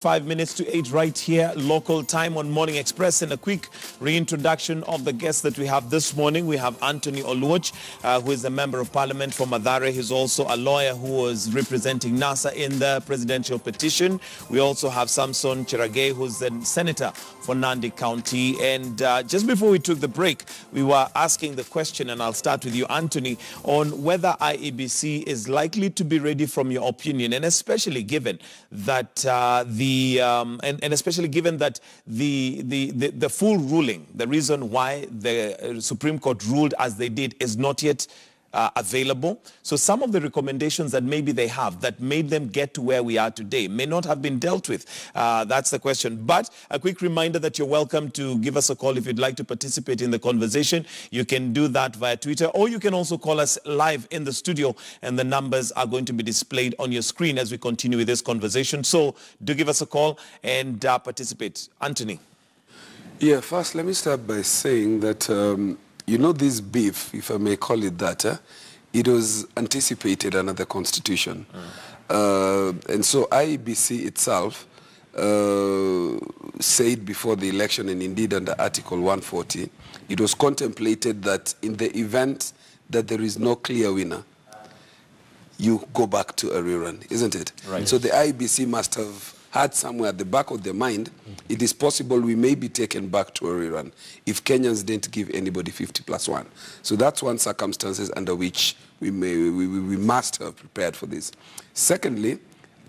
5 minutes to 8 right here, local time on Morning Express. And a quick reintroduction of the guests that we have this morning. We have Anthony Oluoch, who is a member of parliament for Mathare. He's also a lawyer who was representing NASA in the presidential petition. We also have Samson Cherargei, who's the senator for Nandi County. And just before we took the break, we were asking the question, and I'll start with you, Anthony, on whether IEBC is likely to be ready from your opinion, and especially given that the full ruling, the reason why the Supreme Court ruled as they did, is not yet available. So some of the recommendations that maybe they have that made them get to where we are today may not have been dealt with. That's the question. But a quick reminder that you're welcome to give us a call if you'd like to participate in the conversation. You can do that via Twitter, or you can also call us live in the studio, and the numbers are going to be displayed on your screen as we continue with this conversation. So do give us a call and participate. Anthony. Yeah, first let me start by saying that you know, this beef, if I may call it that, it was anticipated under the Constitution. And so IEBC itself said before the election, and indeed under Article 140, it was contemplated that in the event that there is no clear winner, you go back to a rerun, isn't it? Right. So the IEBC must have had somewhere at the back of their mind, it is possible we may be taken back to a rerun if Kenyans didn't give anybody 50+1. So that's one circumstances under which we must have prepared for this. Secondly,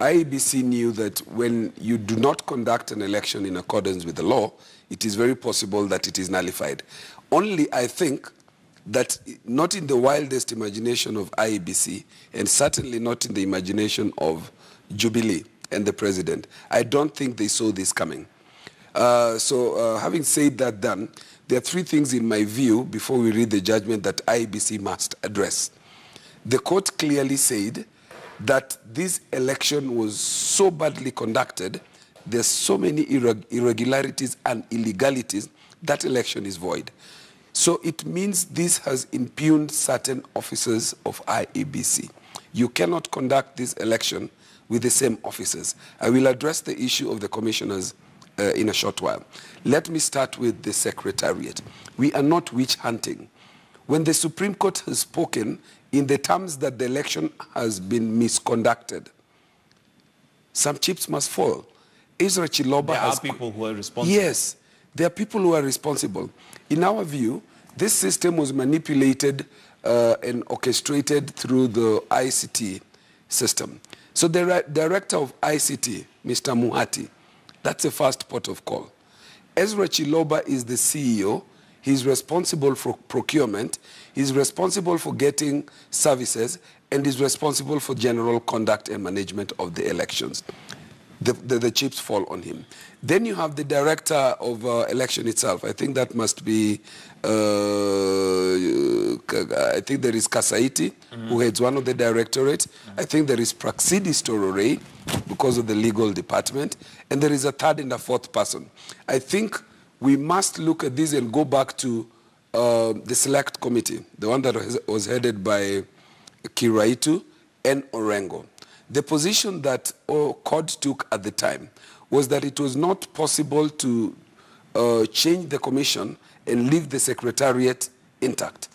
IEBC knew that when you do not conduct an election in accordance with the law, it is very possible that it is nullified. Only, I think, that not in the wildest imagination of IEBC, and certainly not in the imagination of Jubilee and the president, I don't think they saw this coming. Having said that done, there are three things in my view before we read the judgment that IEBC must address. The court clearly said that this election was so badly conducted, there's so many irregularities and illegalities, that election is void. So it means this has impugned certain officers of IEBC. You cannot conduct this election with the same officers. I will address the issue of the commissioners in a short while. Let me start with the Secretariat. We are not witch hunting. When the Supreme Court has spoken in the terms that the election has been misconducted, some chips must fall. Ezra Chiloba has... There are people who are responsible. Yes, there are people who are responsible. In our view, this system was manipulated and orchestrated through the ICT system. So the director of ICT, Mr. Muhati, that's the first port of call. Ezra Chiloba is the CEO. He's responsible for procurement. He's responsible for getting services, and is responsible for general conduct and management of the elections. The chips fall on him. Then you have the director of election itself. I think that must be, I think there is Kasaiti, who heads one of the directorates. I think there is Praxidis Torore, because of the legal department. And there is a third and a fourth person. I think we must look at this and go back to the select committee, the one that was headed by Kiraitu and Orengo. The position that CORD took at the time was that it was not possible to change the commission and leave the Secretariat intact.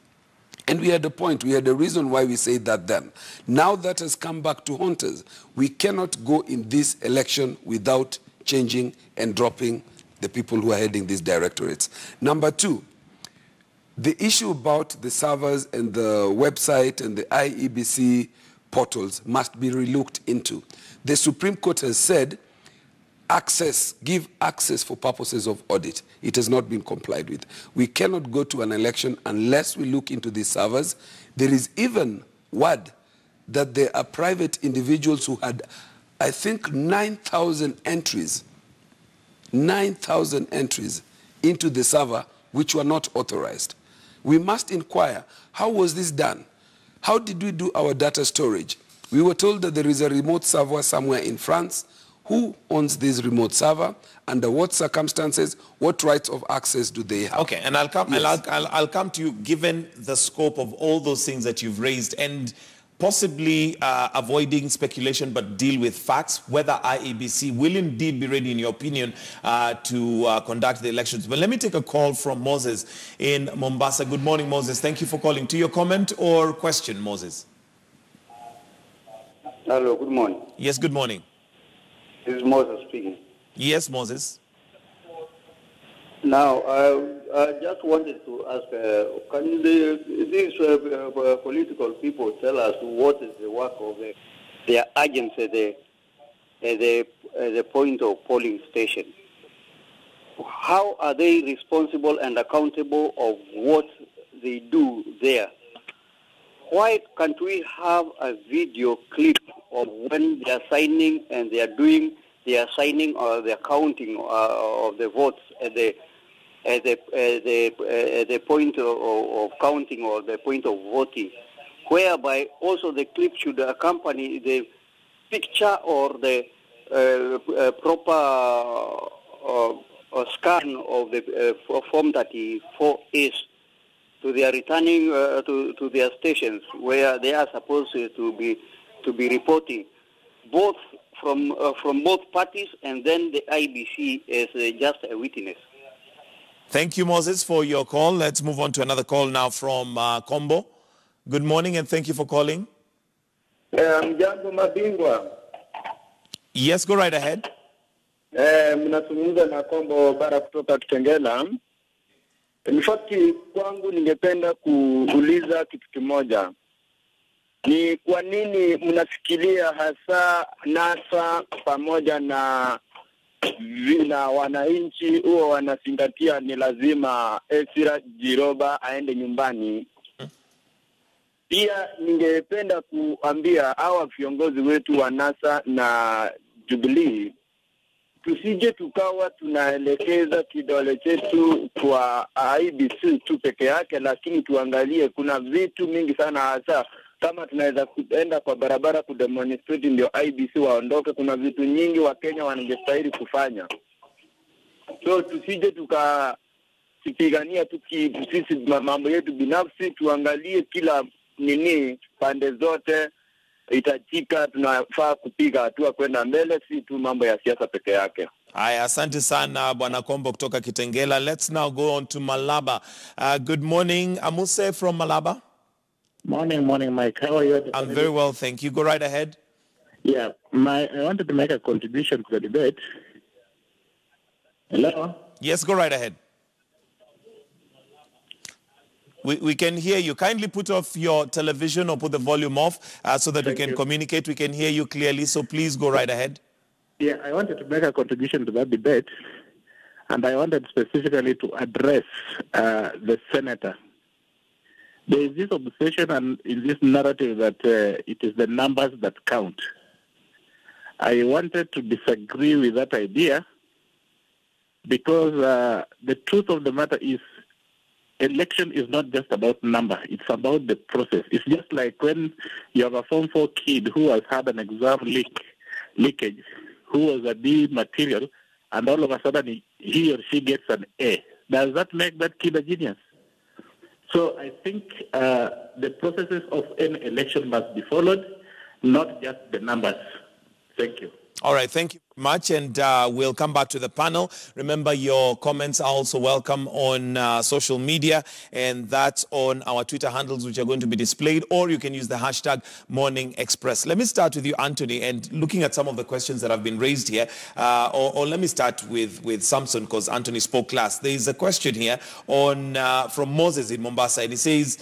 And we had a point, we had a reason why we said that then. Now that has come back to haunt us. We cannot go in this election without changing and dropping the people who are heading these directorates. Number two, the issue about the servers and the website and the IEBC portals must be relooked into. The Supreme Court has said give access for purposes of audit. It has not been complied with. We cannot go to an election unless we look into these servers. There is even word that there are private individuals who had, I think, 9,000 entries. 9,000 entries into the server which were not authorized. We must inquire, how was this done? How did we do our data storage? We were told that there is a remote server somewhere in France. Who owns this remote server? Under what circumstances? What rights of access do they have? Okay, and I'll come to you given the scope of all those things that you've raised, and possibly avoiding speculation but deal with facts, whether IEBC will indeed be ready, in your opinion, to conduct the elections. But let me take a call from Moses in Mombasa. Good morning, Moses. Thank you for calling. To your comment or question, Moses? Hello, good morning. Yes, good morning. This is Moses speaking. Yes, Moses. Now, I just wanted to ask, can these political people tell us what is the work of their agents at the point of polling station? How are they responsible and accountable of what they do there? Why can't we have a video clip of when they are signing and they are doing their signing or their counting of the votes at the point of counting or the point of voting, whereby also the clip should accompany the picture or the proper scan of the Form 34S to their returning to their stations where they are supposed to be reporting, both from both parties and then the IEBC as just a witness. Thank you, Moses, for your call. Let's move on to another call now from Kombo. Good morning and thank you for calling. Mjambo mabingwa. Yes, go right ahead. Mnazungumza na Kombo bara kutoka Kitengela. In fact, kwangu ningependa kuuliza kitu kimoja. Ni kwa nini mnafikiria hasa NASA pamoja na wananchi huo wanazingatia ni lazima Ezra Jiroba aende nyumbani? Pia ningependa kuambia hawa viongozi wetu wa NASA na Jubilee, tusije tukawa tunaelekeza kidole chetu kwa IEBC tu peke yake, lakini tuangalie kuna vitu mingi sana, hasa kama tunaweza kuenda kwa barabara kudemonstrate ndio IEBC waondoke. Kuna vitu nyingi wa Kenya wanangestahili kufanya. So tusije tukapigania sisi mambo yetu binafsi, tuangalie kila nini pande zote itajika, tunafaa kupiga hatua kwenda mbele, si tu mambo ya siasa peke yake. Haya, asante sana Bwana Kombo kutoka Kitengela. Let's now go on to Malaba. Good morning, Amuse from Malaba. Morning, Mike. How are you? I'm very well, thank you. Go right ahead. Yeah, I wanted to make a contribution to the debate. Hello? Yes, go right ahead. We can hear you. Kindly put off your television or put the volume off so that we can communicate. We can hear you clearly, so please go right ahead. Yeah, I wanted to make a contribution to that debate, and I wanted specifically to address the senator. There is this obsession and in this narrative that it is the numbers that count. I wanted to disagree with that idea because the truth of the matter is election is not just about number. It's about the process. It's just like when you have a Form 4 kid who has had an exam leakage, who was a D material, and all of a sudden he or she gets an A. Does that make that kid a genius? So I think the processes of any election must be followed, not just the numbers. Thank you. All right, thank you very much, and we'll come back to the panel. Remember, your comments are also welcome on social media, and that's on our Twitter handles, which are going to be displayed, or you can use the hashtag Morning Express. Let me start with you, Anthony, and looking at some of the questions that have been raised here, or let me start with Samson, because Anthony spoke last. There is a question here on from Moses in Mombasa, and he says,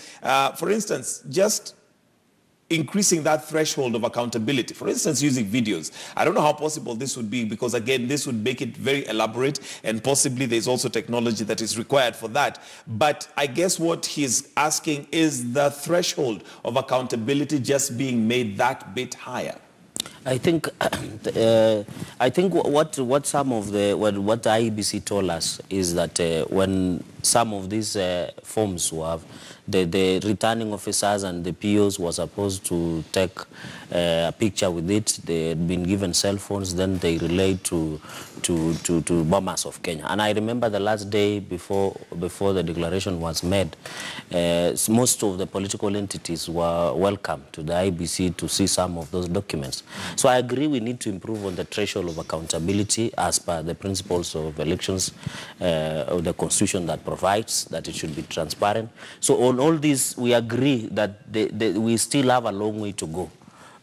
for instance, just increasing that threshold of accountability, for instance, using videos. I don't know how possible this would be because, again, this would make it very elaborate and possibly there's also technology that is required for that. But I guess what he's asking is the threshold of accountability just being made that bit higher. I think what some of what IEBC told us is that when some of these forms were the returning officers and the POs were supposed to take a picture with it. They had been given cell phones, then they relayed to Bomas of Kenya. And I remember the last day before the declaration was made, most of the political entities were welcome to the IEBC to see some of those documents. So I agree we need to improve on the threshold of accountability as per the principles of elections, of the constitution that provides that it should be transparent. So on all this, we agree that we still have a long way to go.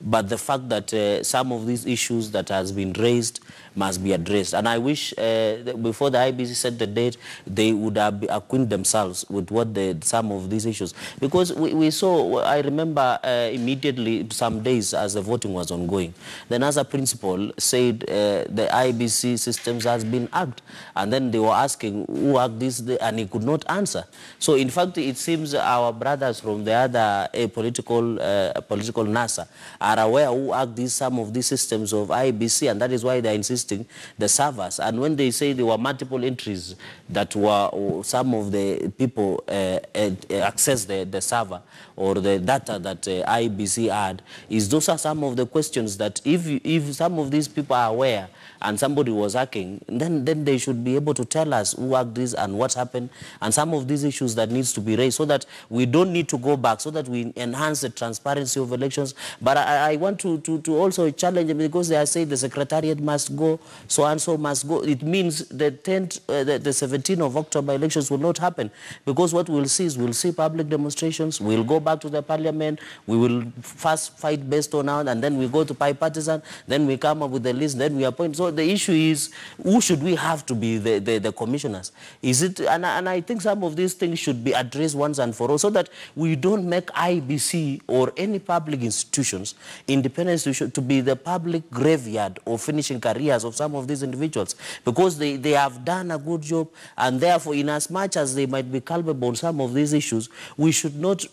But the fact that some of these issues that has been raised must be addressed. And I wish before the IEBC set the date, they would have acquainted themselves with what some of these issues. Because we saw, I remember immediately some days as the voting was ongoing, the NASA principal said the IEBC systems has been hacked. And then they were asking who hacked this, and he could not answer. So in fact, it seems our brothers from the other political NASA are aware who hacked some of these systems of IEBC, and that is why they are insisting the servers. And when they say there were multiple entries that were, some of the people access the server or the data that IEBC had, those are some of the questions that if some of these people are aware and somebody was hacking, then they should be able to tell us who hacked this and what happened, and some of these issues that needs to be raised so that we don't need to go back, so that we enhance the transparency of elections. But I want to also challenge them, because they are saying the secretariat must go, so and so must go. It means the 17th of October elections will not happen, because what we'll see is we'll see public demonstrations, we'll go back to the parliament, we will first fight based on out, and then we go to bipartisan, then we come up with the list, then we appoint. So the issue is, who should we have to be the commissioners? Is it, and I think some of these things should be addressed once and for all, so that we don't make IEBC or any public institutions, independent institutions, to be the public graveyard of finishing careers of some of these individuals, because they have done a good job, and therefore, in as much as they might be culpable on some of these issues, we should not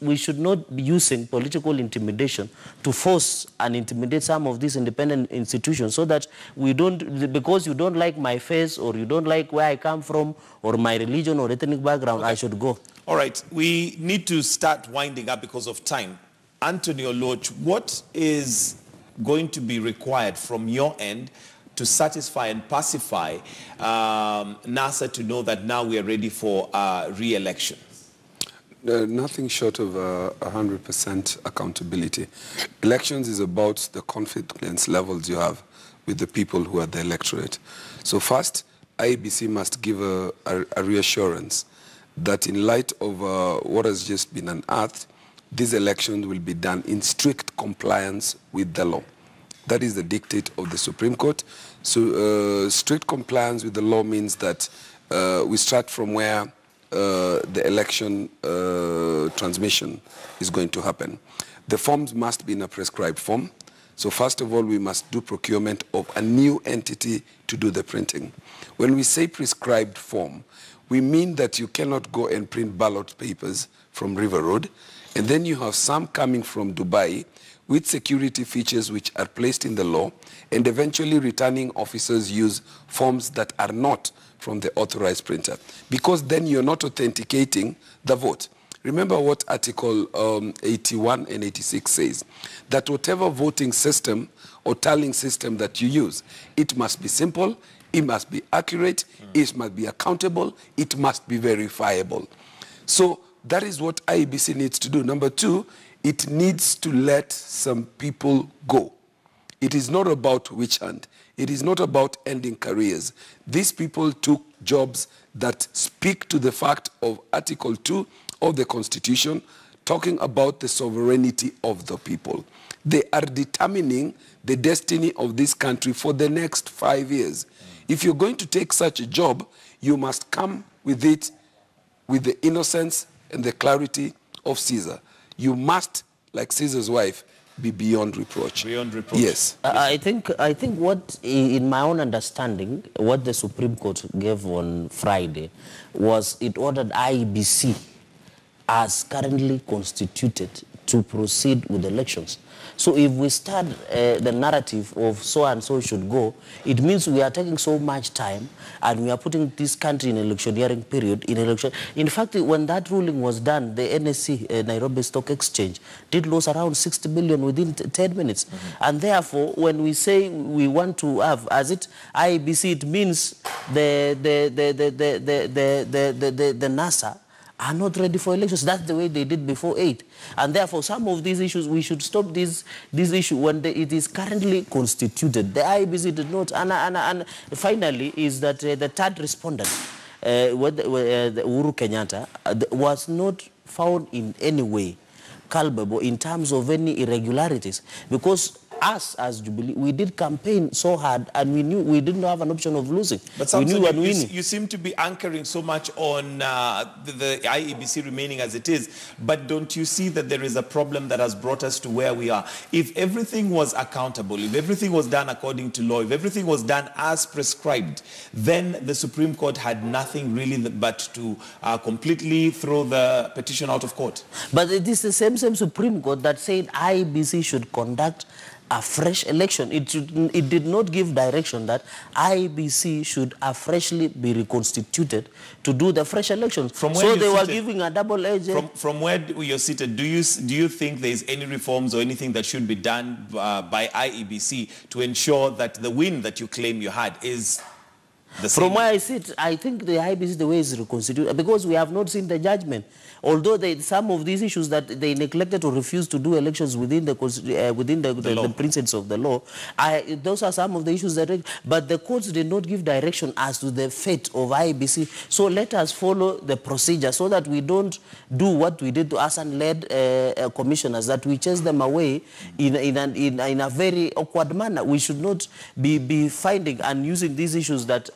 be using political intimidation to force and intimidate some of these independent institutions, so that we don't, because you don't like my face or you don't like where I come from or my religion or ethnic background, okay, I should go. All right, we need to start winding up because of time. Anthony Oluoch, what is going to be required from your end to satisfy and pacify NASA to know that now we are ready for re-election? Nothing short of 100% accountability. Elections is about the confidence levels you have with the people who are the electorate. So first, IEBC must give a reassurance that in light of what has just been unearthed, these elections will be done in strict compliance with the law. That is the dictate of the Supreme Court. So strict compliance with the law means that we start from where the election transmission is going to happen. The forms must be in a prescribed form. So first of all, we must do procurement of a new entity to do the printing. When we say prescribed form, we mean that you cannot go and print ballot papers from River Road, and then you have some coming from Dubai with security features which are placed in the law, and eventually returning officers use forms that are not from the authorized printer, because then you're not authenticating the vote. Remember what Article 81 and 86 says, that whatever voting system or tallying system that you use, it must be simple, it must be accurate, it must be accountable, it must be verifiable. So that is what IEBC needs to do. Number two, it needs to let some people go. It is not about witch hunt. It is not about ending careers. These people took jobs that speak to the fact of Article 2 of the Constitution, talking about the sovereignty of the people. They are determining the destiny of this country for the next 5 years. If you're going to take such a job, you must come with it with the innocence and the clarity of Caesar. You must, like Caesar's wife, be beyond reproach. Beyond reproach. Yes. I think what, in my own understanding, what the Supreme Court gave on Friday was it ordered IEBC as currently constituted to proceed with elections. So if we start the narrative of so and so should go, it means we are taking so much time and we are putting this country in electioneering period. In fact, when that ruling was done, the NSC, Nairobi Stock Exchange, did lose around 60 billion within 10 minutes. And therefore, when we say we want to have, as it IEBC, it means the NASA are not ready for elections. That's the way they did before 8. And therefore, some of these issues, we should stop this issue when it is currently constituted. The IEBC did not. And finally, is that the third respondent, Uhuru Kenyatta, was not found in any way culpable in terms of any irregularities. Because us, as Jubilee, we did campaign so hard and we knew we didn't have an option of losing. But we knew Samson, winning. You seem to be anchoring so much on the IEBC remaining as it is, but don't you see that there is a problem that has brought us to where we are? If everything was accountable, if everything was done according to law, if everything was done as prescribed, then the Supreme Court had nothing really but to completely throw the petition out of court. But it is the same Supreme Court that said IEBC should conduct a fresh election. It did not give direction that IEBC should freshly be reconstituted to do the fresh elections. So they were giving a double edge. From where you're seated, do you think there is any reforms or anything that should be done by IEBC to ensure that the win that you claim you had is the same? From where I sit, I think the IEBC, the way is reconstituted, because we have not seen the judgment. Although some of these issues that they neglected or refused to do elections within the principles of the law, those are some of the issues that. But the courts did not give direction as to the fate of IEBC. So let us follow the procedure so that we don't do what we did to us and led commissioners, that we chase them away in a very awkward manner. We should not be finding and using these issues that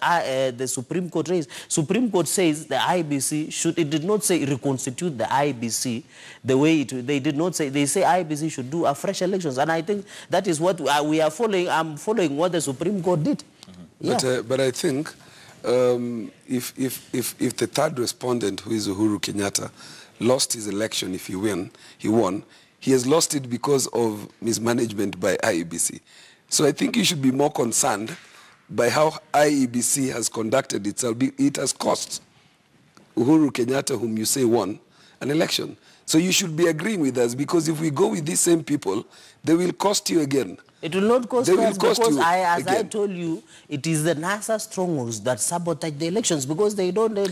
the Supreme Court raised. Supreme Court says the IEBC should. It did not say reconstitute the IEBC the way they did not say. They say IEBC should do a fresh elections, and I think that is what we are following. I'm following what the Supreme Court did. Yeah. But I think if the third respondent, who is Uhuru Kenyatta, lost his election, if he won, he has lost it because of mismanagement by IEBC. So I think you should be more concerned by how IEBC has conducted itself. It has cost Uhuru Kenyatta, whom you say won, an election. So you should be agreeing with us, because if we go with these same people, they will cost you again. It will not cost us, because as I told you, it is the NASA strongholds that sabotage the elections, because they don't have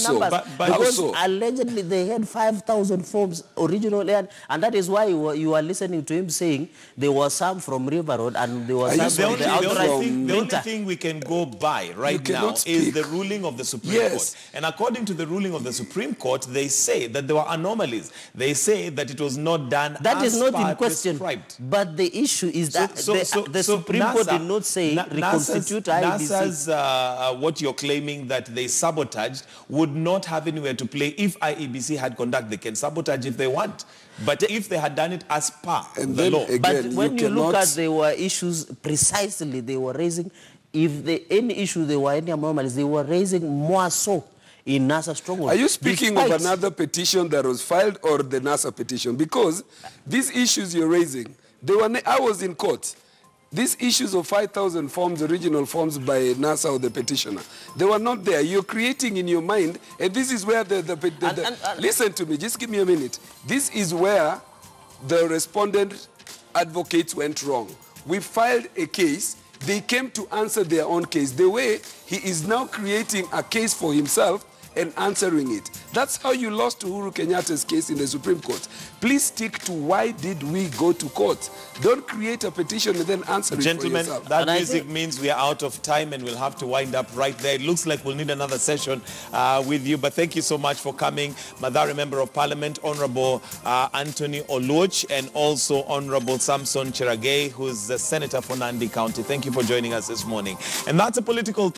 numbers. Because allegedly they had 5,000 forms originally, and that is why you are listening to him saying there were some from River Road and there was some from the outright. The only thing we can go by right now is the ruling of the Supreme Court. And according to the ruling of the Supreme Court, they say that there were anomalies. They say that it was not done that as is not in question. Prescribed. But the issue is that the Supreme Court did not say reconstitute IEBC. NASA's, what you're claiming that they sabotaged would not have anywhere to play if IEBC had conducted. They can sabotage if they want. But if they had done it as per the law. Again, but when you look at, there were issues precisely they were raising. If any issue, there were any anomalies, they were raising more so in NASA stronghold. Are you speaking of another petition that was filed, or the NASA petition? Because these issues you're raising, I was in court. These issues of 5,000 forms, original forms by NASA or the petitioner, they were not there. You're creating in your mind, and this is where listen to me, just give me a minute. This is where the respondent advocates went wrong. We filed a case. They came to answer their own case. The way he is now creating a case for himself and answering it. That's how you lost to Uhuru Kenyatta's case in the Supreme Court. Please stick to why did we go to court. Don't create a petition and then answer it for yourself. Gentlemen, that music means we are out of time and we'll have to wind up right there. It looks like we'll need another session with you, but thank you so much for coming. Mathare Member of Parliament, Honorable Anthony Oluoch, and also Honorable Samson Cherargei, who's the Senator for Nandi County. Thank you for joining us this morning. And that's a political